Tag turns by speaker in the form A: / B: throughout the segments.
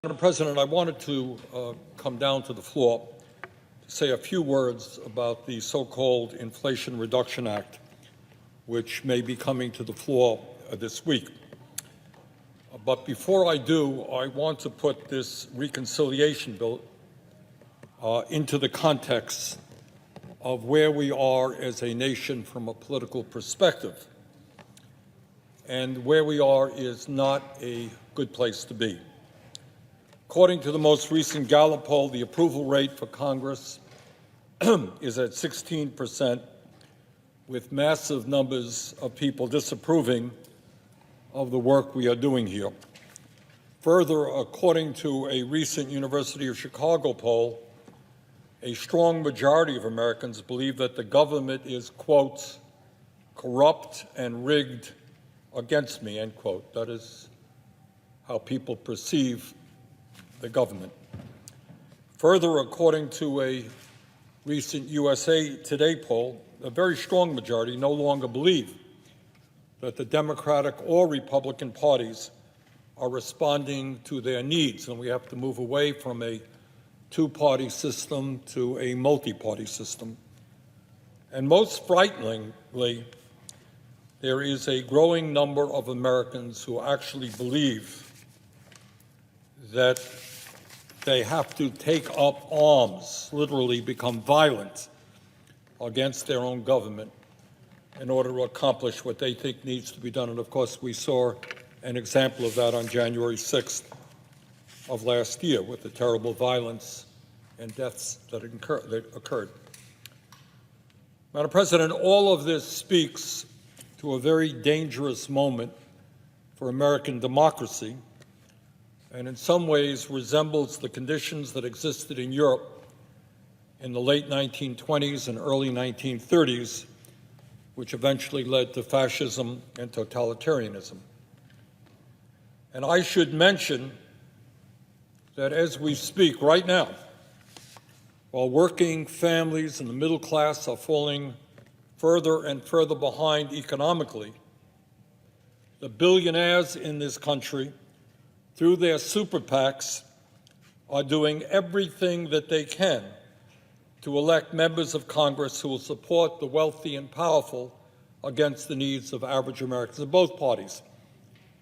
A: Madam President, I wanted to come down to the floor to say a few words about the so-called Inflation Reduction Act, which may be coming to the floor this week. But before I do, I want to put this reconciliation bill into the context of where we are as a nation from a political perspective. And where we are is not a good place to be. According to the most recent Gallup poll, the approval rate for Congress is at 16%, with massive numbers of people disapproving of the work we are doing here. Further, according to a recent University of Chicago poll, a strong majority of Americans believe that the government is, quote, corrupt and rigged against me, end quote. That is how people perceive the government. Further, according to a recent USA Today poll, a very strong majority no longer believe that the Democratic or Republican parties are responding to their needs, and we have to move away from a two-party system to a multi-party system. And most frighteningly, there is a growing number of Americans who actually believe that they have to take up arms, literally become violent against their own government in order to accomplish what they think needs to be done. And of course, we saw an example of that on January 6th of last year with the terrible violence and deaths that occurred. Madam President, all of this speaks to a very dangerous moment for American democracy, and in some ways resembles the conditions that existed in Europe in the late 1920s and early 1930s, which eventually led to fascism and totalitarianism. And I should mention that as we speak right now, while working families and the middle class are falling further and further behind economically, the billionaires in this country, through their super PACs, are doing everything that they can to elect members of Congress who will support the wealthy and powerful against the needs of average Americans in both parties.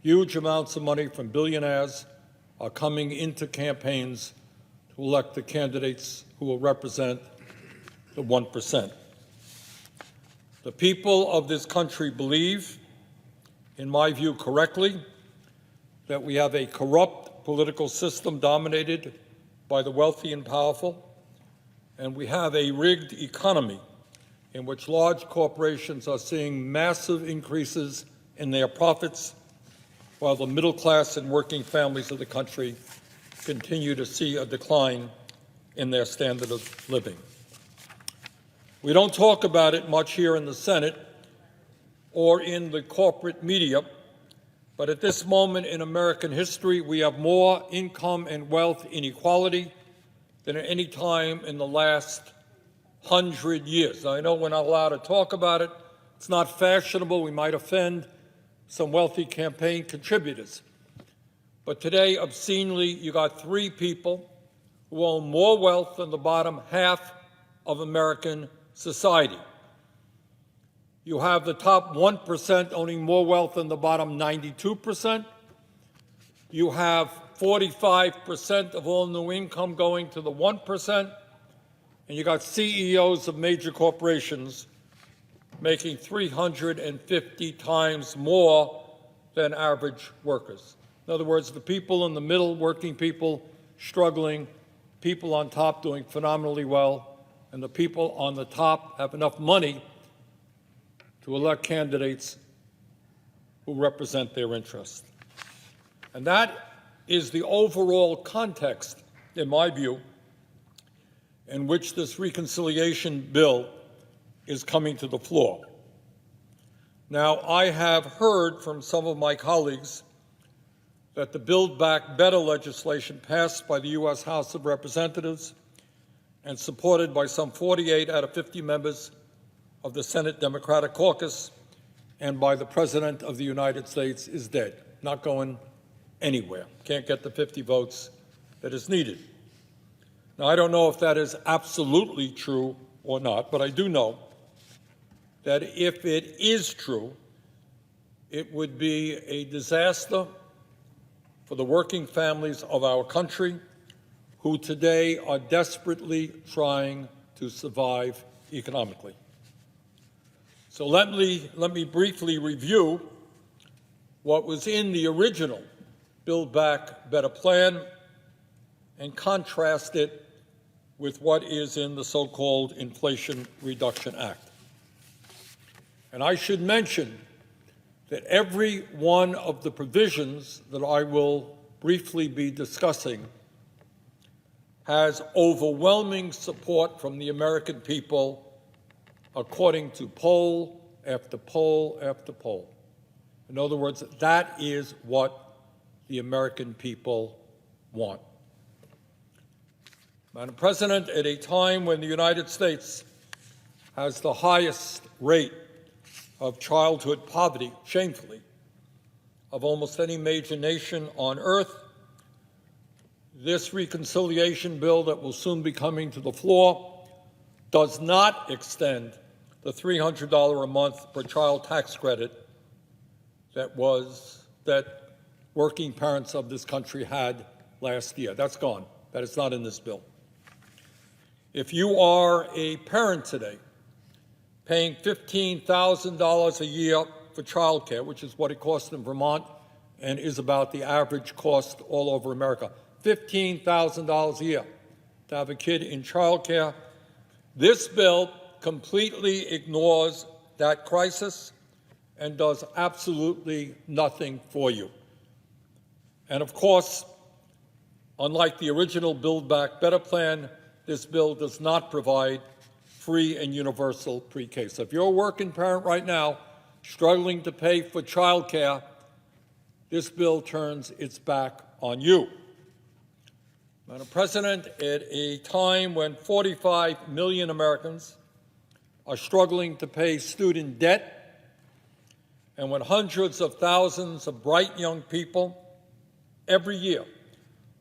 A: Huge amounts of money from billionaires are coming into campaigns to elect the candidates who will represent the 1%. The people of this country believe, in my view correctly, that we have a corrupt political system dominated by the wealthy and powerful, and we have a rigged economy in which large corporations are seeing massive increases in their profits, while the middle class and working families of the country continue to see a decline in their standard of living. We don't talk about it much here in the Senate or in the corporate media, but at this moment in American history, we have more income and wealth inequality than at any time in the last 100 years. Now, I know we're not allowed to talk about it. It's not fashionable. We might offend some wealthy campaign contributors. But today, obscenely, you got three people who own more wealth than the bottom half of American society. You have the top 1% owning more wealth than the bottom 92%. You have 45% of all new income going to the 1%. And you got CEOs of major corporations making 350 times more than average workers. In other words, the people in the middle, working people struggling, people on top doing phenomenally well, and the people on the top have enough money to elect candidates who represent their interests. And that is the overall context, in my view, in which this reconciliation bill is coming to the floor. Now, I have heard from some of my colleagues that the Build Back Better legislation passed by the U.S. House of Representatives and supported by some 48 out of 50 members of the Senate Democratic Caucus and by the President of the United States is dead, not going anywhere. Can't get the 50 votes that is needed. Now, I don't know if that is absolutely true or not, but I do know that if it is true, it would be a disaster for the working families of our country who today are desperately trying to survive economically. So let me briefly review what was in the original Build Back Better plan and contrast it with what is in the so-called Inflation Reduction Act. And I should mention that every one of the provisions that I will briefly be discussing has overwhelming support from the American people, according to poll after poll after poll. In other words, that is what the American people want. Madam President, at a time when the United States has the highest rate of childhood poverty, shamefully, of almost any major nation on earth, this reconciliation bill that will soon be coming to the floor does not extend the $300 a month per child tax credit that working parents of this country had last year. That's gone. That is not in this bill. If you are a parent today paying $15,000 a year for child care, which is what it costs in Vermont and is about the average cost all over America, $15,000 a year to have a kid in child care, this bill completely ignores that crisis and does absolutely nothing for you. And of course, unlike the original Build Back Better plan, this bill does not provide free and universal pre-K. So if you're a working parent right now struggling to pay for child care, this bill turns its back on you. Madam President, at a time when 45 million Americans are struggling to pay student debt, and when hundreds of thousands of bright young people every year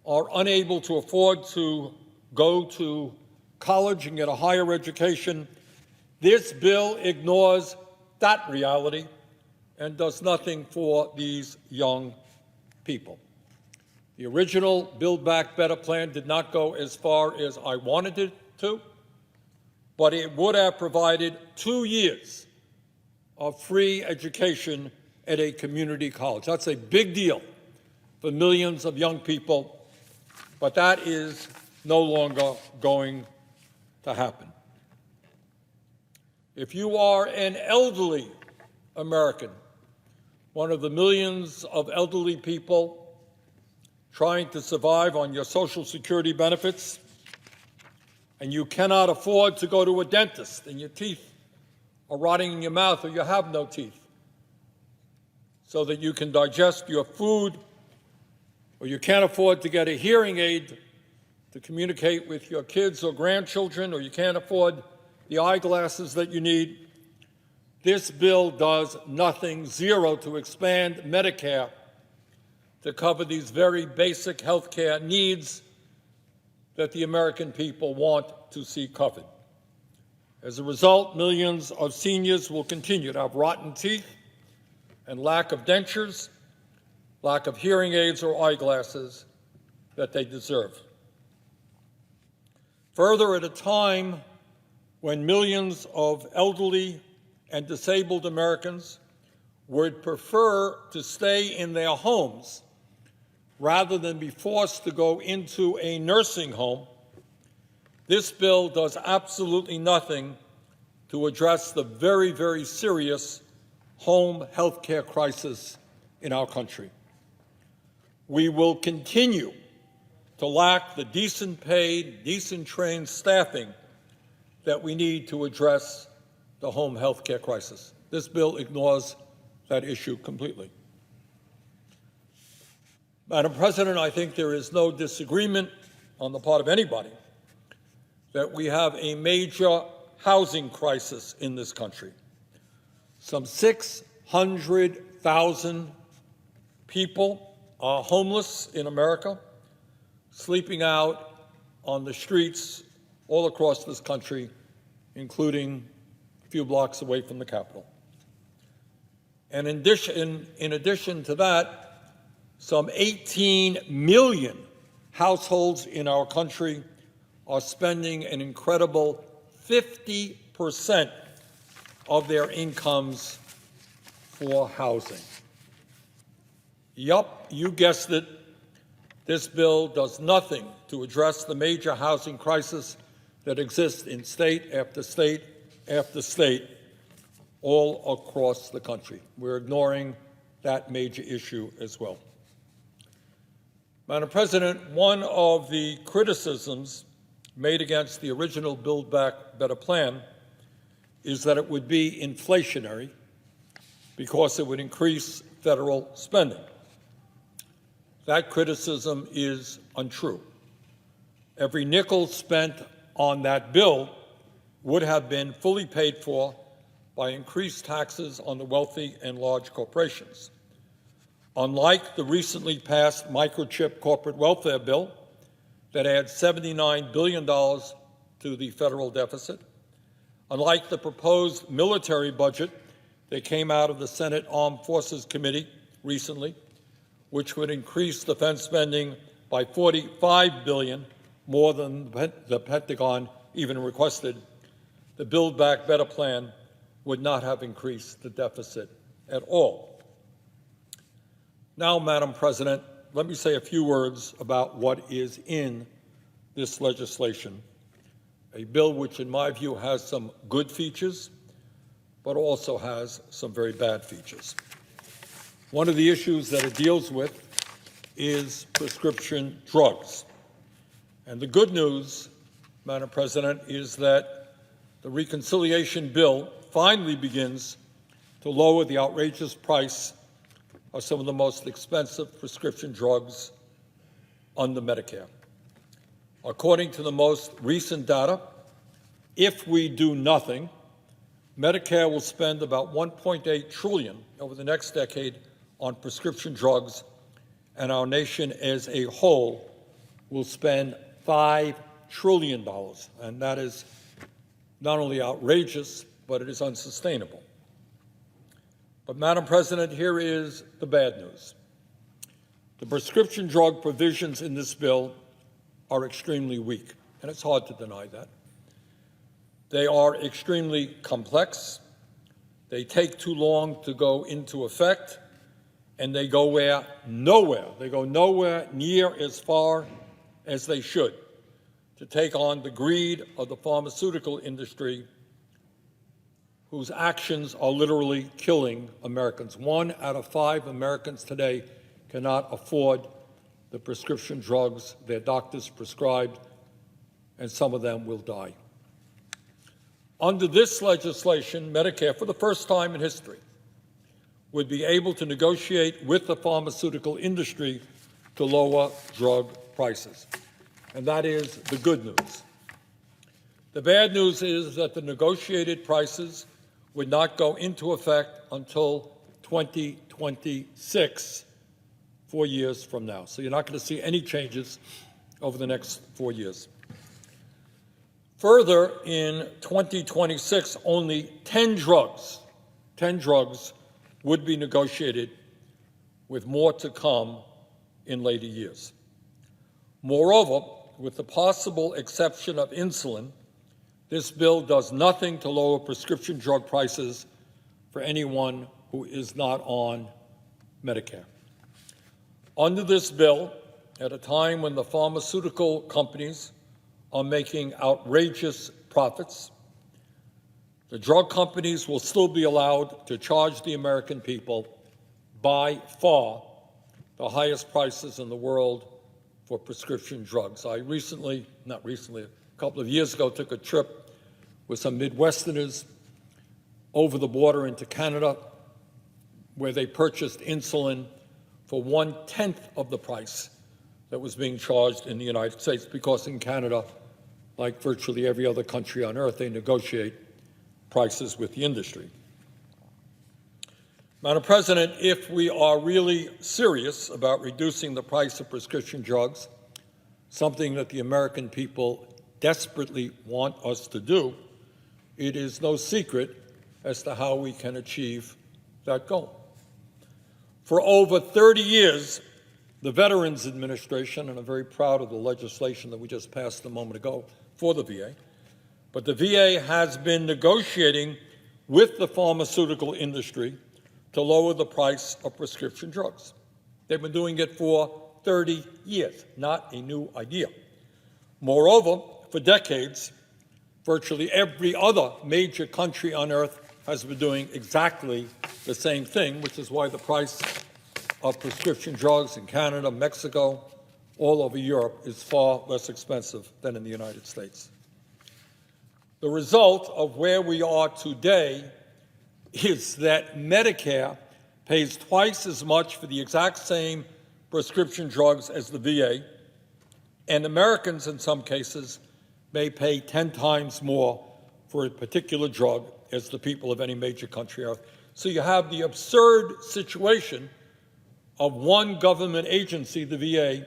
A: are unable to afford to go to college and get a higher education, this bill ignores that reality and does nothing for these young people. The original Build Back Better plan did not go as far as I wanted it to, but it would have provided 2 years of free education at a community college. That's a big deal for millions of young people, but that is no longer going to happen. If you are an elderly American, one of the millions of elderly people trying to survive on your Social Security benefits, and you cannot afford to go to a dentist and your teeth are rotting in your mouth or you have no teeth so that you can digest your food, or you can't afford to get a hearing aid to communicate with your kids or grandchildren, or you can't afford the eyeglasses that you need, this bill does nothing, zero, to expand Medicare to cover these very basic health care needs that the American people want to see covered. As a result, millions of seniors will continue to have rotten teeth and lack of dentures, lack of hearing aids or eyeglasses that they deserve. Further, at a time when millions of elderly and disabled Americans would prefer to stay in their homes rather than be forced to go into a nursing home, this bill does absolutely nothing to address the very, very serious home health care crisis in our country. We will continue to lack the decent paid, decent trained staffing that we need to address the home health care crisis. This bill ignores that issue completely. Madam President, I think there is no disagreement on the part of anybody that we have a major housing crisis in this country. Some 600,000 people are homeless in America. sleeping out on the streets all across this country, including a few blocks away from the Capitol. And in addition to that, some 18 million households in our country are spending an incredible 50% of their incomes for housing. Yup, you guessed it. This bill does nothing to address the major housing crisis that exists in state after state after state all across the country. We're ignoring that major issue as well. Madam President, one of the criticisms made against the original Build Back Better plan is that it would be inflationary because it would increase federal spending. That criticism is untrue. Every nickel spent on that bill would have been fully paid for by increased taxes on the wealthy and large corporations. Unlike the recently passed microchip corporate welfare bill that adds $79 billion to the federal deficit, unlike the proposed military budget that came out of the Senate Armed Forces Committee recently, which would increase defense spending by $45 billion, more than the Pentagon even requested, the Build Back Better plan would not have increased the deficit at all. Now, Madam President, let me say a few words about what is in this legislation, a bill which, in my view, has some good features, but also has some very bad features. One of the issues that it deals with is prescription drugs. And the good news, Madam President, is that the reconciliation bill finally begins to lower the outrageous price of some of the most expensive prescription drugs under Medicare. According to the most recent data, if we do nothing, Medicare will spend about $1.8 trillion over the next decade on prescription drugs, and our nation as a whole will spend $5 trillion. And that is not only outrageous, but it is unsustainable. But, Madam President, here is the bad news. The prescription drug provisions in this bill are extremely weak, and it's hard to deny that. They are extremely complex. They take too long to go into effect, and they go nowhere. They go nowhere near as far as they should to take on the greed of the pharmaceutical industry, whose actions are literally killing Americans. 1 out of 5 Americans today cannot afford the prescription drugs their doctors prescribed, and some of them will die. Under this legislation, Medicare, for the first time in history, would be able to negotiate with the pharmaceutical industry to lower drug prices. And that is the good news. The bad news is that the negotiated prices would not go into effect until 2026, 4 years from now. So you're not going to see any changes over the next 4 years. Further, in 2026, only 10 drugs would be negotiated, with more to come in later years. Moreover, with the possible exception of insulin, this bill does nothing to lower prescription drug prices for anyone who is not on Medicare. Under this bill, at a time when the pharmaceutical companies are making outrageous profits, the drug companies will still be allowed to charge the American people by far the highest prices in the world for prescription drugs. I a couple of years ago, took a trip with some Midwesterners over the border into Canada, where they purchased insulin for 1/10 of the price that was being charged in the United States, because in Canada, like virtually every other country on earth, they negotiate prices with the industry. Madam President, if we are really serious about reducing the price of prescription drugs, something that the American people desperately want us to do, it is no secret as to how we can achieve that goal. For over 30 years, the Veterans Administration, and I'm very proud of the legislation that we just passed a moment ago for the VA, but the VA has been negotiating with the pharmaceutical industry to lower the price of prescription drugs. They've been doing it for 30 years, not a new idea. Moreover, for decades, virtually every other major country on earth has been doing exactly the same thing, which is why the price of prescription drugs in Canada, Mexico, all over Europe is far less expensive than in the United States. The result of where we are today is that Medicare pays twice as much for the exact same prescription drugs as the VA, and Americans in some cases may pay 10 times more for a particular drug as the people of any major country are. So you have the absurd situation of one government agency, the VA,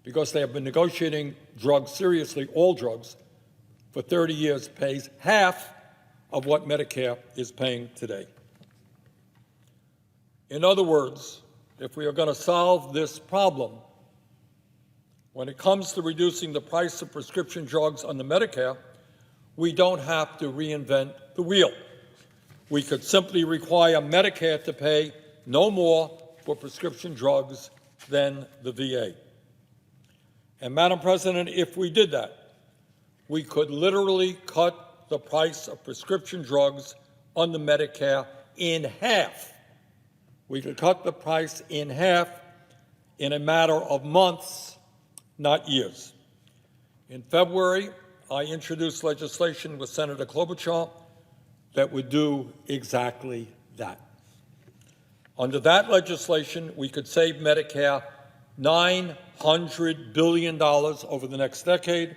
A: because they have been negotiating drugs seriously, all drugs, for 30 years, pays half of what Medicare is paying today. In other words, if we are going to solve this problem, when it comes to reducing the price of prescription drugs under Medicare, we don't have to reinvent the wheel. We could simply require Medicare to pay no more for prescription drugs than the VA. And Madam President, if we did that, we could literally cut the price of prescription drugs under Medicare in half. We could cut the price in half in a matter of months, not years. In February, I introduced legislation with Senator Klobuchar that would do exactly that. Under that legislation, we could save Medicare $900 billion over the next decade.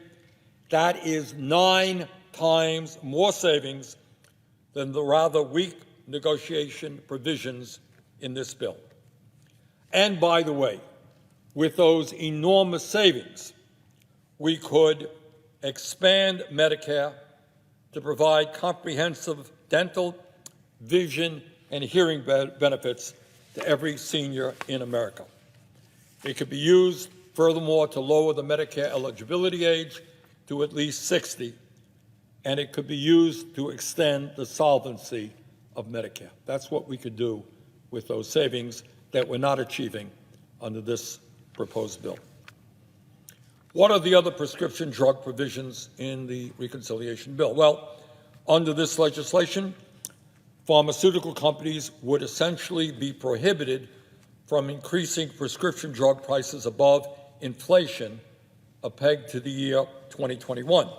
A: That is 9 times more savings than the rather weak negotiation provisions in this bill. And by the way, with those enormous savings, we could expand Medicare to provide comprehensive dental, vision, and hearing benefits to every senior in America. It could be used, furthermore, to lower the Medicare eligibility age to at least 60, and it could be used to extend the solvency of Medicare. That's what we could do with those savings that we're not achieving under this proposed bill. What are the other prescription drug provisions in the reconciliation bill? Well, under this legislation, pharmaceutical companies would essentially be prohibited from increasing prescription drug prices above inflation, a peg to the year 2021.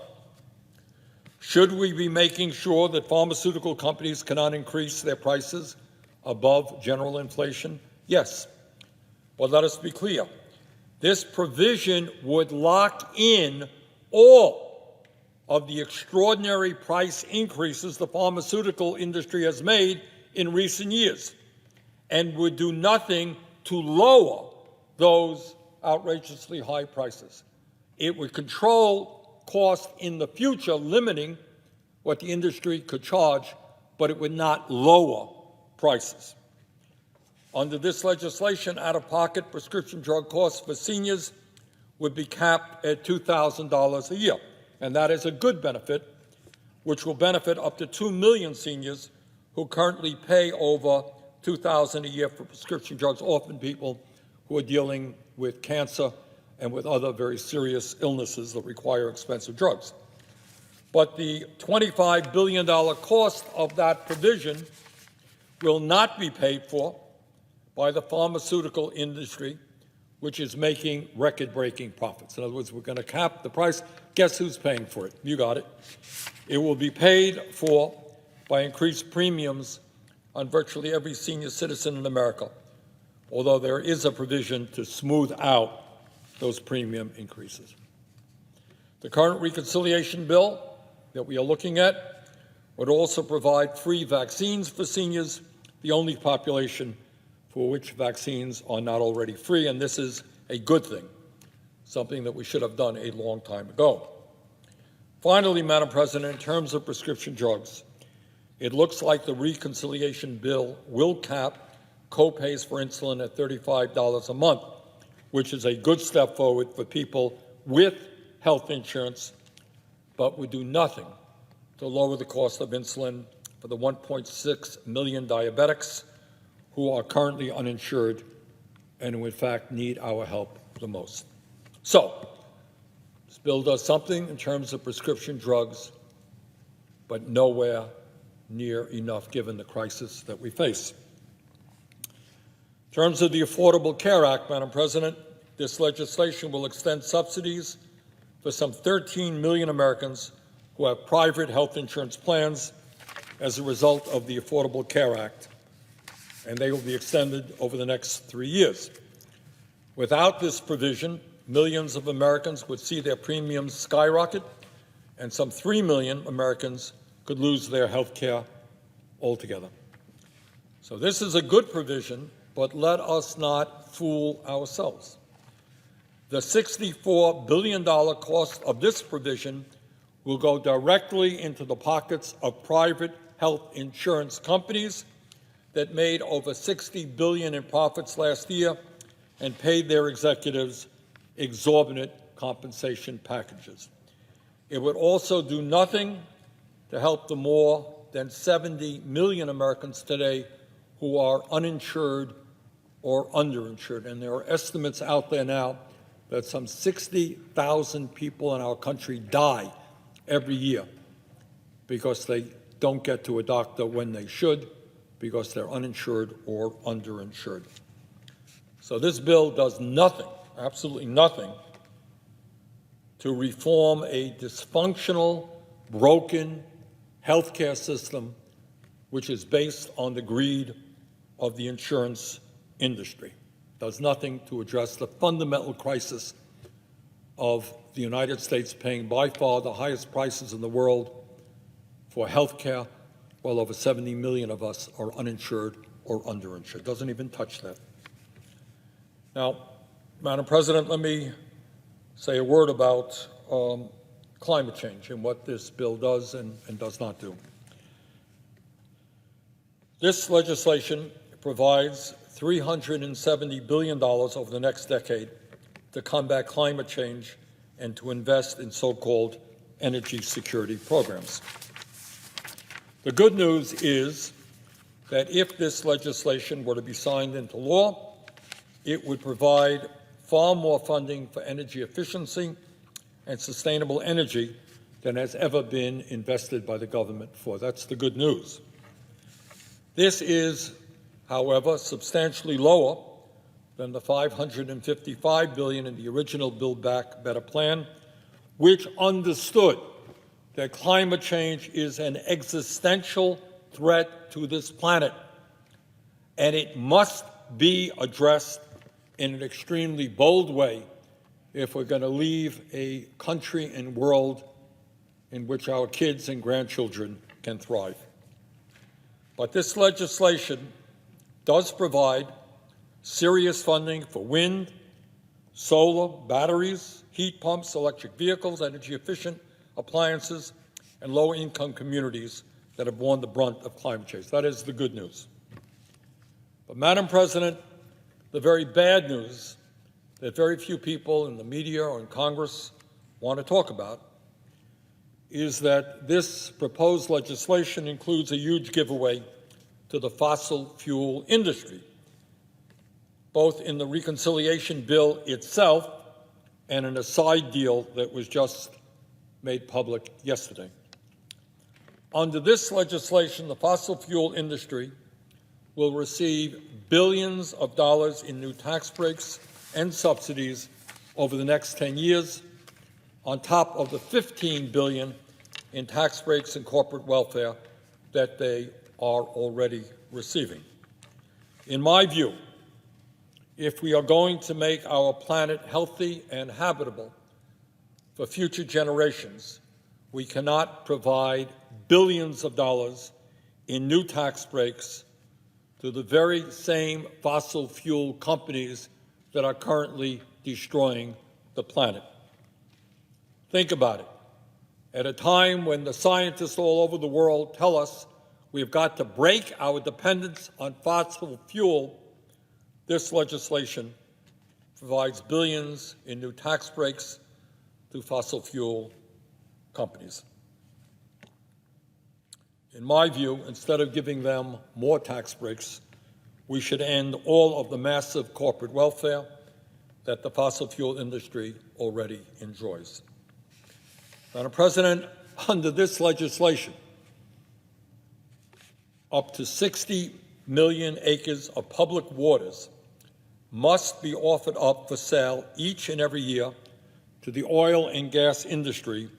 A: Should we be making sure that pharmaceutical companies cannot increase their prices above general inflation? Yes. But let us be clear. This provision would lock in all of the extraordinary price increases the pharmaceutical industry has made in recent years and would do nothing to lower those outrageously high prices. It would control cost in the future, limiting what the industry could charge, but it would not lower prices. Under this legislation, out-of-pocket prescription drug costs for seniors would be capped at $2,000 a year, and that is a good benefit, which will benefit up to 2 million seniors who currently pay over $2,000 a year for prescription drugs, often people who are dealing with cancer and with other very serious illnesses that require expensive drugs. But the $25 billion cost of that provision will not be paid for by the pharmaceutical industry, which is making record-breaking profits. In other words, we're going to cap the price. Guess who's paying for it? You got it. It will be paid for by increased premiums on virtually every senior citizen in America, although there is a provision to smooth out those premium increases. The current reconciliation bill that we are looking at would also provide free vaccines for seniors, the only population for which vaccines are not already free, and this is a good thing. something that we should have done a long time ago. Finally, Madam President, in terms of prescription drugs, it looks like the reconciliation bill will cap co-pays for insulin at $35 a month, which is a good step forward for people with health insurance, but would do nothing to lower the cost of insulin for the 1.6 million diabetics who are currently uninsured and who in fact need our help the most. So, this bill does something in terms of prescription drugs, but nowhere near enough given the crisis that we face. In terms of the Affordable Care Act, Madam President, this legislation will extend subsidies for some 13 million Americans who have private health insurance plans as a result of the Affordable Care Act, and they will be extended over the next 3 years. Without this provision, millions of Americans would see their premiums skyrocket, and some 3 million Americans could lose their health care altogether. So this is a good provision, but let us not fool ourselves. The $64 billion cost of this provision will go directly into the pockets of private health insurance companies that made over $60 billion in profits last year and paid their executives exorbitant compensation packages. It would also do nothing to help the more than 70 million Americans today who are uninsured or underinsured. And there are estimates out there now that some 60,000 people in our country die every year because they don't get to a doctor when they should, because they're uninsured or underinsured. So this bill does nothing, absolutely nothing, to reform a dysfunctional, broken healthcare system which is based on the greed of the insurance industry. Does nothing to address the fundamental crisis of the United States paying by far the highest prices in the world for health care, while over 70 million of us are uninsured or underinsured. Doesn't even touch that. Now, Madam President, let me say a word about climate change and what this bill does and does not do. This legislation provides $370 billion over the next decade to combat climate change and to invest in so-called energy security programs. The good news is that if this legislation were to be signed into law, it would provide far more funding for energy efficiency and sustainable energy than has ever been invested by the government before. That's the good news. This is, however, substantially lower than the $555 billion in the original Build Back Better plan, which understood that climate change is an existential threat to this planet, and it must be addressed in an extremely bold way if we're going to leave a country and world in which our kids and grandchildren can thrive. But this legislation does provide serious funding for wind, solar, batteries, heat pumps, electric vehicles, energy-efficient appliances, and low-income communities that have borne the brunt of climate change. That is the good news. But, Madam President, the very bad news that very few people in the media or in Congress want to talk about is that this proposed legislation includes a huge giveaway to the fossil fuel industry, both in the reconciliation bill itself and in a side deal that was just made public yesterday. Under this legislation, the fossil fuel industry will receive billions of dollars in new tax breaks and subsidies over the next 10 years, on top of the $15 billion in tax breaks and corporate welfare that they are already receiving. In my view, if we are going to make our planet healthy and habitable for future generations, we cannot provide billions of dollars in new tax breaks to the very same fossil fuel companies that are currently destroying the planet. Think about it. At a time when the scientists all over the world tell us we've got to break our dependence on fossil fuel, this legislation provides billions in new tax breaks to fossil fuel companies. In my view, instead of giving them more tax breaks, we should end all of the massive corporate welfare that the fossil fuel industry already enjoys. Madam President, under this legislation, up to 60 million acres of public waters must be offered up for sale each and every year to the oil and gas industry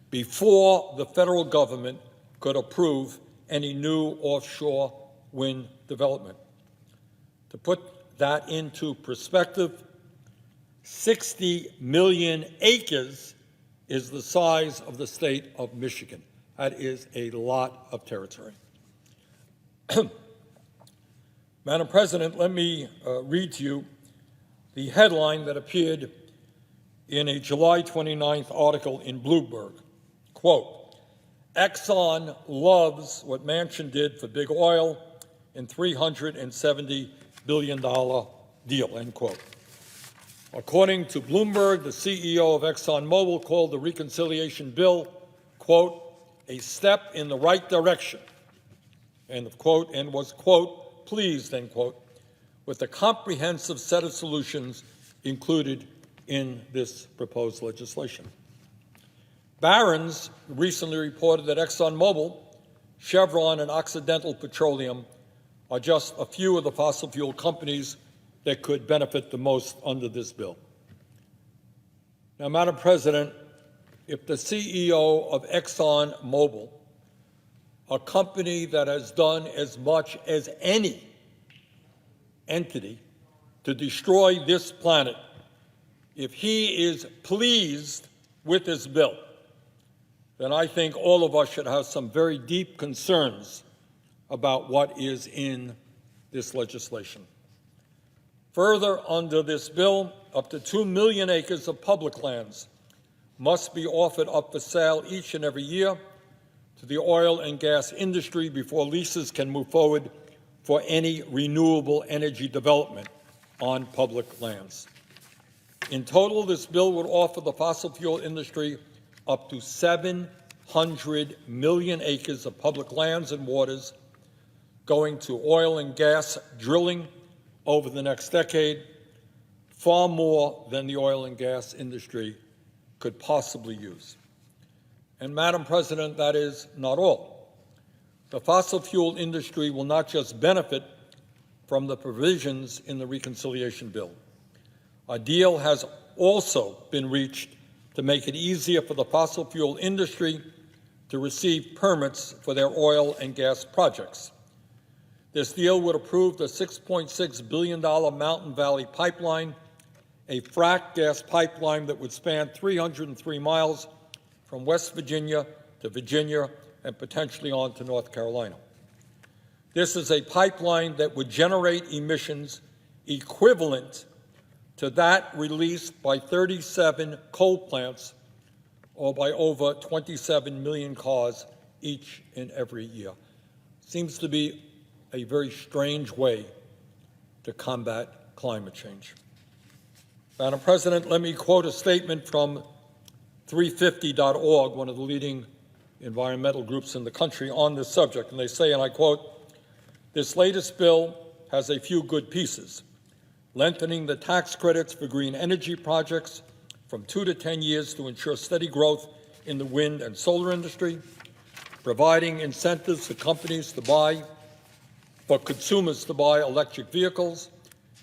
A: before the federal government could approve any new offshore wind development. To put that into perspective, 60 million acres is the size of the state of Michigan. That is a lot of territory. Madam President, let me read to you the headline that appeared in a July 29th article in Bloomberg. Quote, Exxon loves what Manchin did for big oil in $370 billion deal, end quote. According to Bloomberg, the CEO of ExxonMobil called the reconciliation bill, quote, a step in the right direction, end of quote, and was, quote, pleased, end quote, with the comprehensive set of solutions included in this proposed legislation. Barron's recently reported that ExxonMobil, Chevron, and Occidental Petroleum are just a few of the fossil fuel companies that could benefit the most under this bill. Now, Madam President, if the CEO of ExxonMobil, a company that has done as much as any entity to destroy this planet, if he is pleased with this bill, then I think all of us should have some very deep concerns about what is in this legislation. Further, under this bill, up to 2 million acres of public lands must be offered up for sale each and every year to the oil and gas industry before leases can move forward for any renewable energy development on public lands. In total, this bill would offer the fossil fuel industry up to 700 million acres of public lands and waters going to oil and gas drilling over the next decade, far more than the oil and gas industry could possibly use. And, Madam President, that is not all. The fossil fuel industry will not just benefit from the provisions in the reconciliation bill. A deal has also been reached to make it easier for the fossil fuel industry to receive permits for their oil and gas projects. This deal would approve the $6.6 billion Mountain Valley Pipeline, a fracked gas pipeline that would span 303 miles from West Virginia to Virginia and potentially on to North Carolina. This is a pipeline that would generate emissions equivalent to that released by 37 coal plants or by over 27 million cars each and every year. Seems to be a very strange way to combat climate change. Madam President, let me quote a statement from 350.org, one of the leading environmental groups in the country, on this subject. And they say, and I quote, this latest bill has a few good pieces: lengthening the tax credits for green energy projects from 2 to 10 years to ensure steady growth in the wind and solar industry, providing incentives for consumers to buy electric vehicles,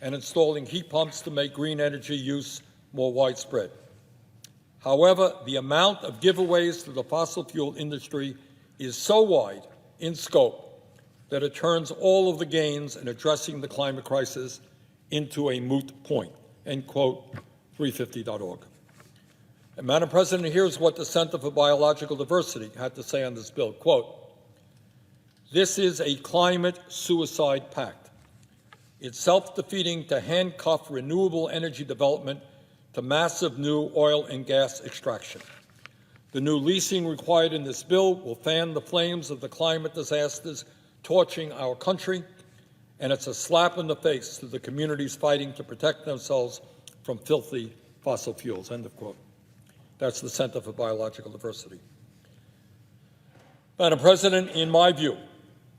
A: and installing heat pumps to make green energy use more widespread. However, the amount of giveaways to the fossil fuel industry is so wide in scope that it turns all of the gains in addressing the climate crisis into a moot point, end quote, 350.org. And Madam President, here's what the Center for Biological Diversity had to say on this bill, quote, this is a climate suicide pact. It's self-defeating to handcuff renewable energy development to massive new oil and gas extraction. The new leasing required in this bill will fan the flames of the climate disasters torching our country, and it's a slap in the face to the communities fighting to protect themselves from filthy fossil fuels, end of quote. That's the Center for Biological Diversity. Madam President, in my view,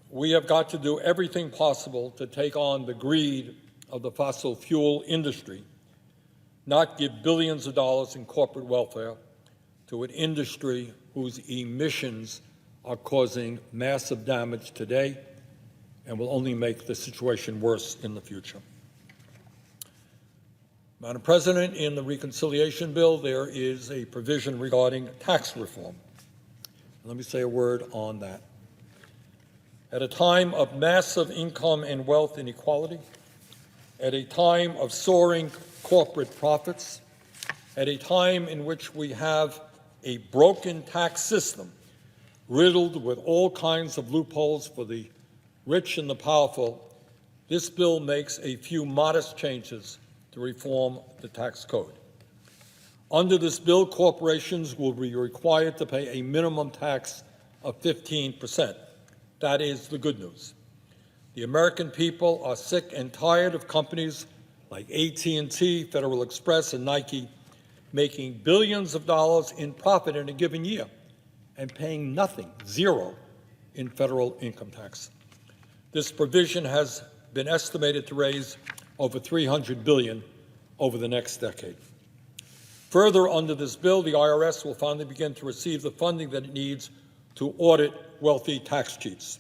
A: we have got to do everything possible to take on the greed of the fossil fuel industry, not give billions of dollars in corporate welfare to an industry whose emissions are causing massive damage today and will only make the situation worse in the future. Madam President, in the reconciliation bill, there is a provision regarding tax reform. Let me say a word on that. At a time of massive income and wealth inequality, at a time of soaring corporate profits, at a time in which we have a broken tax system riddled with all kinds of loopholes for the rich and the powerful, this bill makes a few modest changes to reform the tax code. Under this bill, corporations will be required to pay a minimum tax of 15%. That is the good news. The American people are sick and tired of companies like AT&T, Federal Express, and Nike making billions of dollars in profit in a given year and paying nothing, zero, in federal income tax. This provision has been estimated to raise over $300 billion over the next decade. Further, under this bill, the IRS will finally begin to receive the funding that it needs to audit wealthy tax cheats.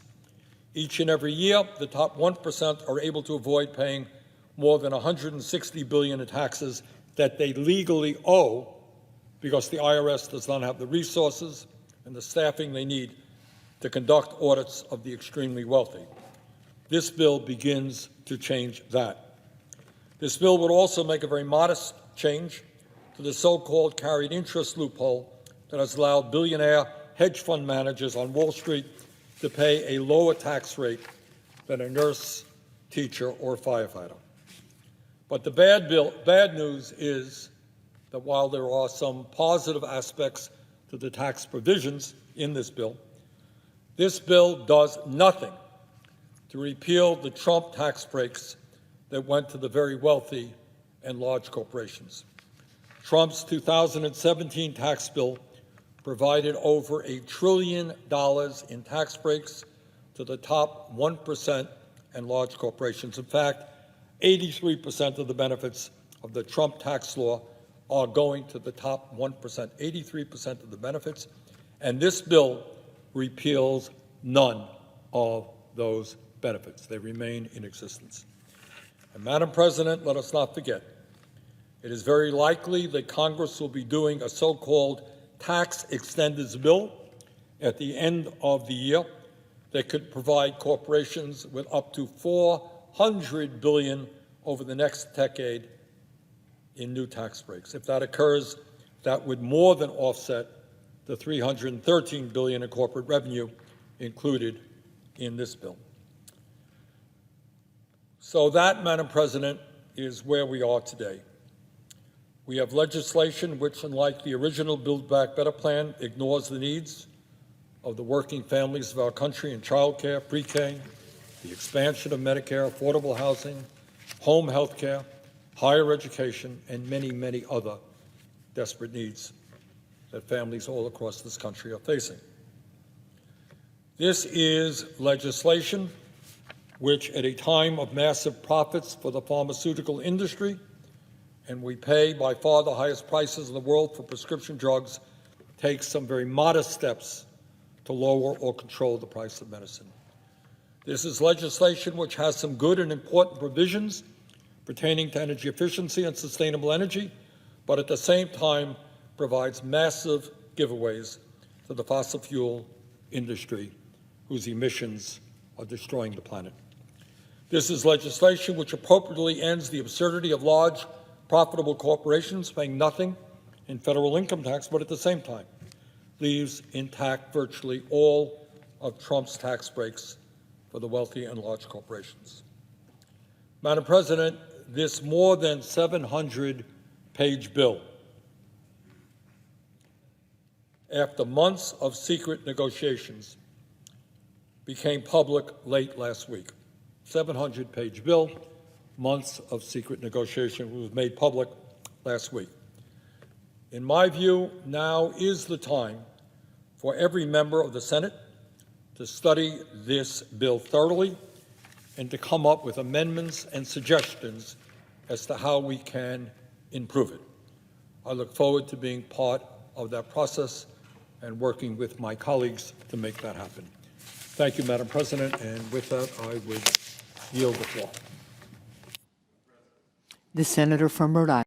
A: Each and every year, the top 1% are able to avoid paying more than $160 billion in taxes that they legally owe because the IRS does not have the resources and the staffing they need to conduct audits of the extremely wealthy. This bill begins to change that. This bill would also make a very modest change to the so-called carried interest loophole that has allowed billionaire hedge fund managers on Wall Street to pay a lower tax rate than a nurse, teacher, or firefighter. But the bad news is that while there are some positive aspects to the tax provisions in this bill does nothing to repeal the Trump tax breaks that went to the very wealthy and large corporations. Trump's 2017 tax bill provided over $1 trillion in tax breaks to the top 1% and large corporations. In fact, 83% of the benefits of the Trump tax law are going to the top 1%, 83% of the benefits, and this bill repeals none of those benefits. They remain in existence. And Madam President, let us not forget, it is very likely that Congress will be doing a so-called tax extenders bill at the end of the year that could provide corporations with up to $400 billion over the next decade in new tax breaks. If that occurs, that would more than offset the $313 billion in corporate revenue included in this bill. So that, Madam President, is where we are today. We have legislation which, unlike the original Build Back Better plan, ignores the needs of the working families of our country in child care, pre-K, the expansion of Medicare, affordable housing, home health care, higher education, and many, many other desperate needs that families all across this country are facing. This is legislation which, at a time of massive profits for the pharmaceutical industry, and we pay by far the highest prices in the world for prescription drugs, takes some very modest steps to lower or control the price of medicine. This is legislation which has some good and important provisions pertaining to energy efficiency and sustainable energy, but at the same time provides massive giveaways to the fossil fuel industry whose emissions are destroying the planet. This is legislation which appropriately ends the absurdity of large, profitable corporations paying nothing in federal income tax, but at the same time leaves intact virtually all of Trump's tax breaks for the wealthy and large corporations. Madam President, this more than $700 700-page bill. After months of secret negotiations, became public late last week. 700-page bill, months of secret negotiation was made public last week. In my view, now is the time for every member of the Senate to study this bill thoroughly and to come up with amendments and suggestions as to how we can improve it. I look forward to being part of that process and working with my colleagues to make that happen. Thank you, Madam President, and with that, I would yield the floor.
B: The senator from Rhode Island.